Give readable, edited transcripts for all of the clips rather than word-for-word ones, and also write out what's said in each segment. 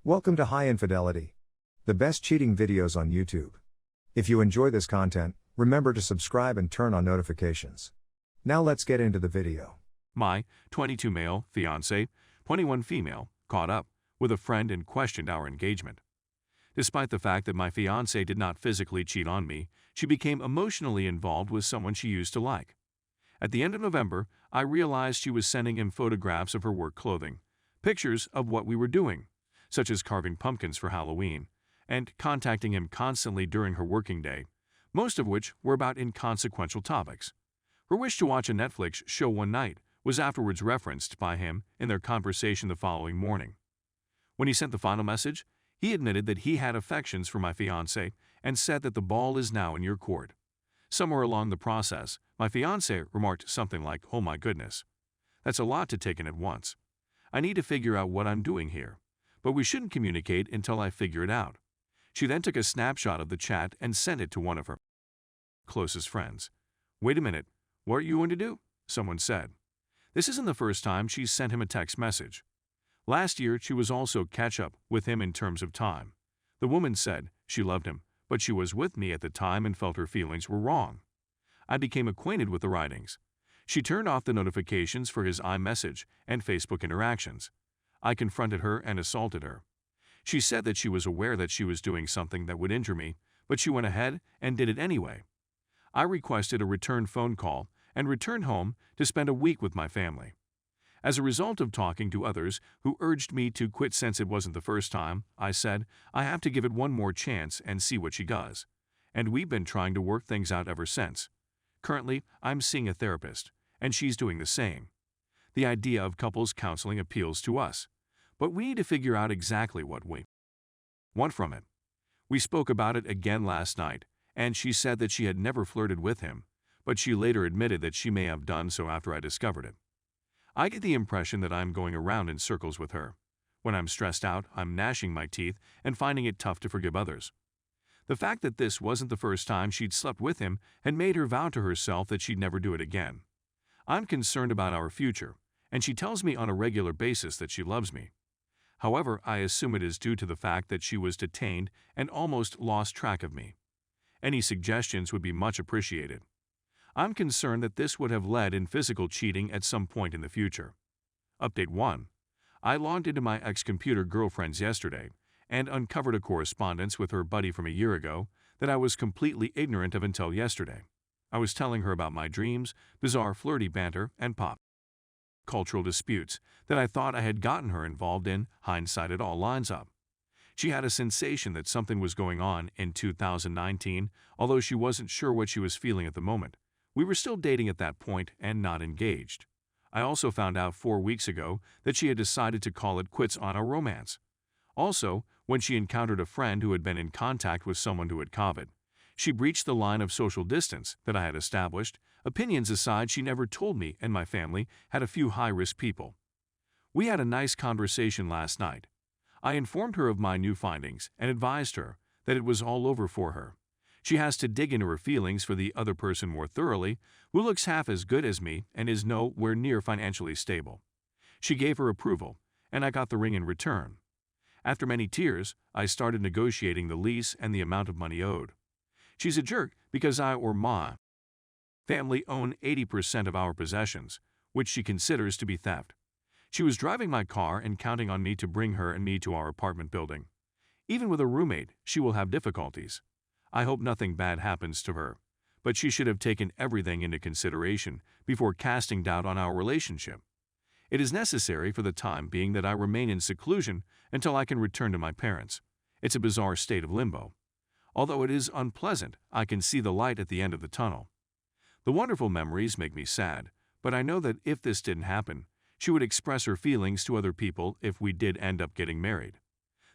Welcome to High Infidelity, the best cheating videos on YouTube. If you enjoy this content, remember to subscribe and turn on notifications. Now let's get into the video. My 22 male fiancé, 21 female, caught up with a friend and questioned our engagement. Despite the fact that my fiancé did not physically cheat on me, she became emotionally involved with someone she used to like. At the end of November, I realized she was sending him photographs of her work clothing, pictures of what we were doing, such as carving pumpkins for Halloween, and contacting him constantly during her working day, most of which were about inconsequential topics. Her wish to watch a Netflix show one night was afterwards referenced by him in their conversation the following morning. When he sent the final message, he admitted that he had affections for my fiancé and said that the ball is now in your court. Somewhere along the process, my fiancé remarked something like, "Oh my goodness. That's a lot to take in at once. I need to figure out what I'm doing here. But we shouldn't communicate until I figure it out." She then took a snapshot of the chat and sent it to one of her closest friends. "Wait a minute, what are you going to do?" someone said. This isn't the first time she's sent him a text message. Last year, she was also catch up with him in terms of time. The woman said she loved him, but she was with me at the time and felt her feelings were wrong. I became acquainted with the writings. She turned off the notifications for his iMessage and Facebook interactions. I confronted her and assaulted her. She said that she was aware that she was doing something that would injure me, but she went ahead and did it anyway. I requested a return phone call and returned home to spend a week with my family. As a result of talking to others who urged me to quit since it wasn't the first time, I said I have to give it one more chance and see what she does. And we've been trying to work things out ever since. Currently, I'm seeing a therapist, and she's doing the same. The idea of couples counseling appeals to us, but we need to figure out exactly what we want from it. We spoke about it again last night, and she said that she had never flirted with him, but she later admitted that she may have done so after I discovered it. I get the impression that I'm going around in circles with her. When I'm stressed out, I'm gnashing my teeth and finding it tough to forgive others. The fact that this wasn't the first time she'd slept with him had made her vow to herself that she'd never do it again. I'm concerned about our future, and she tells me on a regular basis that she loves me. However, I assume it is due to the fact that she was detained and almost lost track of me. Any suggestions would be much appreciated. I'm concerned that this would have led in physical cheating at some point in the future. Update 1. I logged into my ex-computer girlfriend's yesterday and uncovered a correspondence with her buddy from a year ago that I was completely ignorant of until yesterday. I was telling her about my dreams, bizarre flirty banter, and pop cultural disputes that I thought I had gotten her involved in. Hindsight, it all lines up. She had a sensation that something was going on in 2019, although she wasn't sure what she was feeling at the moment. We were still dating at that point and not engaged. I also found out 4 weeks ago that she had decided to call it quits on our romance. Also, when she encountered a friend who had been in contact with someone who had COVID, she breached the line of social distance that I had established. Opinions aside, she never told me and my family had a few high-risk people. We had a nice conversation last night. I informed her of my new findings and advised her that it was all over for her. She has to dig into her feelings for the other person more thoroughly, who looks half as good as me and is nowhere near financially stable. She gave her approval, and I got the ring in return. After many tears, I started negotiating the lease and the amount of money owed. She's a jerk because I or my family own 80% of our possessions, which she considers to be theft. She was driving my car and counting on me to bring her and me to our apartment building. Even with a roommate, she will have difficulties. I hope nothing bad happens to her, but she should have taken everything into consideration before casting doubt on our relationship. It is necessary for the time being that I remain in seclusion until I can return to my parents. It's a bizarre state of limbo. Although it is unpleasant, I can see the light at the end of the tunnel. The wonderful memories make me sad, but I know that if this didn't happen, she would express her feelings to other people if we did end up getting married.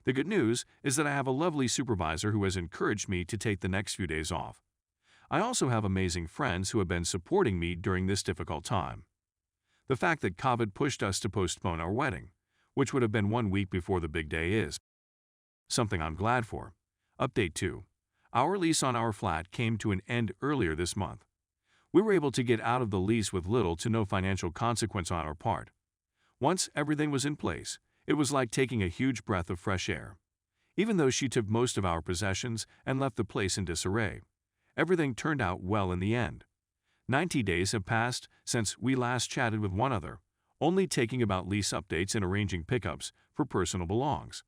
The good news is that I have a lovely supervisor who has encouraged me to take the next few days off. I also have amazing friends who have been supporting me during this difficult time. The fact that COVID pushed us to postpone our wedding, which would have been 1 week before the big day, is something I'm glad for. Update 2. Our lease on our flat came to an end earlier this month. We were able to get out of the lease with little to no financial consequence on our part. Once everything was in place, It was like taking a huge breath of fresh air. Even though she took most of our possessions and left the place in disarray, everything turned out well in the end. 90 days have passed since we last chatted with one another, only taking about lease updates and arranging pickups for personal belongings.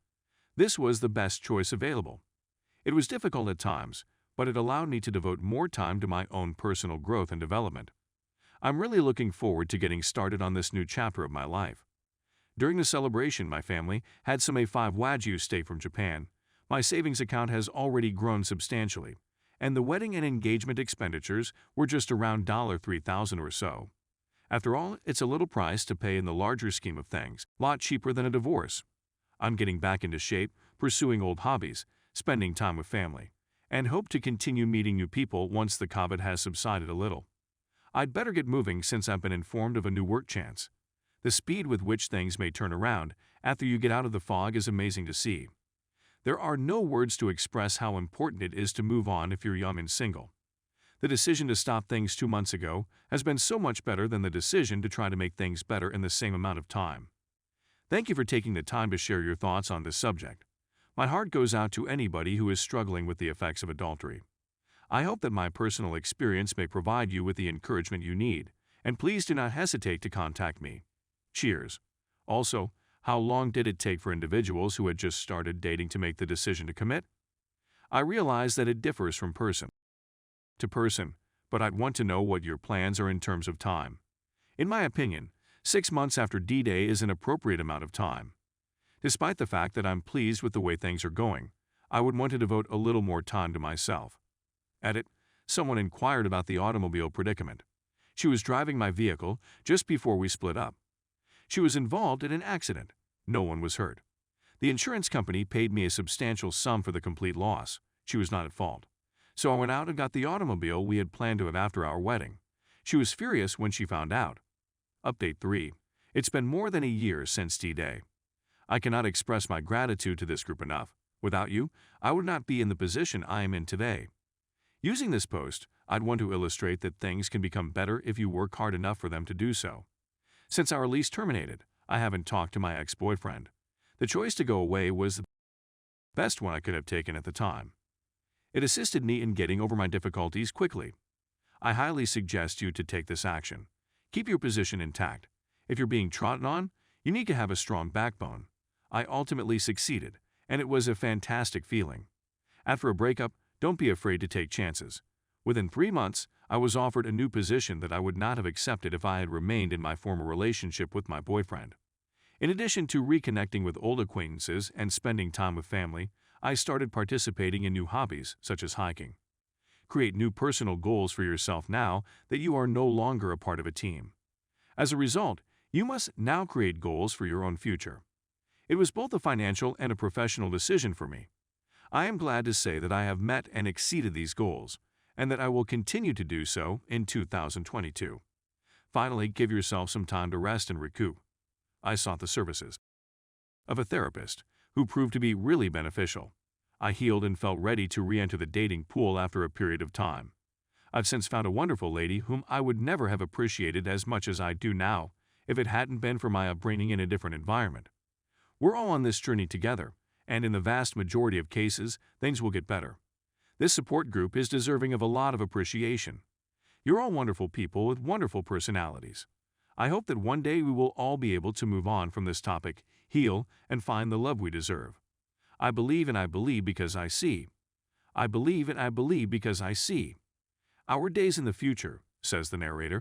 This was the best choice available. It was difficult at times, but it allowed me to devote more time to my own personal growth and development. I'm really looking forward to getting started on this new chapter of my life. During the celebration, my family had some A5 Wagyu steak from Japan. My savings account has already grown substantially, and the wedding and engagement expenditures were just around $3,000 or so. After all, it's a little price to pay in the larger scheme of things, a lot cheaper than a divorce. I'm getting back into shape, pursuing old hobbies, spending time with family, and hope to continue meeting new people once the COVID has subsided a little. I'd better get moving since I've been informed of a new work chance. The speed with which things may turn around after you get out of the fog is amazing to see. There are no words to express how important it is to move on if you're young and single. The decision to stop things 2 months ago has been so much better than the decision to try to make things better in the same amount of time. Thank you for taking the time to share your thoughts on this subject. My heart goes out to anybody who is struggling with the effects of adultery. I hope that my personal experience may provide you with the encouragement you need, and please do not hesitate to contact me. Cheers. Also, how long did it take for individuals who had just started dating to make the decision to commit? I realize that it differs from person to person, but I'd want to know what your plans are in terms of time. In my opinion, 6 months after D-Day is an appropriate amount of time. Despite the fact that I'm pleased with the way things are going, I would want to devote a little more time to myself. Edit. Someone inquired about the automobile predicament. She was driving my vehicle just before we split up. She was involved in an accident. No one was hurt. The insurance company paid me a substantial sum for the complete loss. She was not at fault. So I went out and got the automobile we had planned to have after our wedding. She was furious when she found out. Update 3. It's been more than a year since D-Day. I cannot express my gratitude to this group enough. Without you, I would not be in the position I am in today. Using this post, I'd want to illustrate that things can become better if you work hard enough for them to do so. Since our lease terminated, I haven't talked to my ex-boyfriend. The choice to go away was the best one I could have taken at the time. It assisted me in getting over my difficulties quickly. I highly suggest you to take this action. Keep your position intact. If you're being trodden on, you need to have a strong backbone. I ultimately succeeded, and it was a fantastic feeling. After a breakup, don't be afraid to take chances. Within 3 months, I was offered a new position that I would not have accepted if I had remained in my former relationship with my boyfriend. In addition to reconnecting with old acquaintances and spending time with family, I started participating in new hobbies, such as hiking. Create new personal goals for yourself now that you are no longer a part of a team. As a result, you must now create goals for your own future. It was both a financial and a professional decision for me. I am glad to say that I have met and exceeded these goals, and that I will continue to do so in 2022. Finally, give yourself some time to rest and recoup. I sought the services of a therapist who proved to be really beneficial. I healed and felt ready to re-enter the dating pool after a period of time. I've since found a wonderful lady whom I would never have appreciated as much as I do now if it hadn't been for my upbringing in a different environment. We're all on this journey together, and in the vast majority of cases, things will get better. This support group is deserving of a lot of appreciation. You're all wonderful people with wonderful personalities. I hope that one day we will all be able to move on from this topic, heal, and find the love we deserve. I believe and I believe because I see. I believe and I believe because I see. Our days in the future, says the narrator,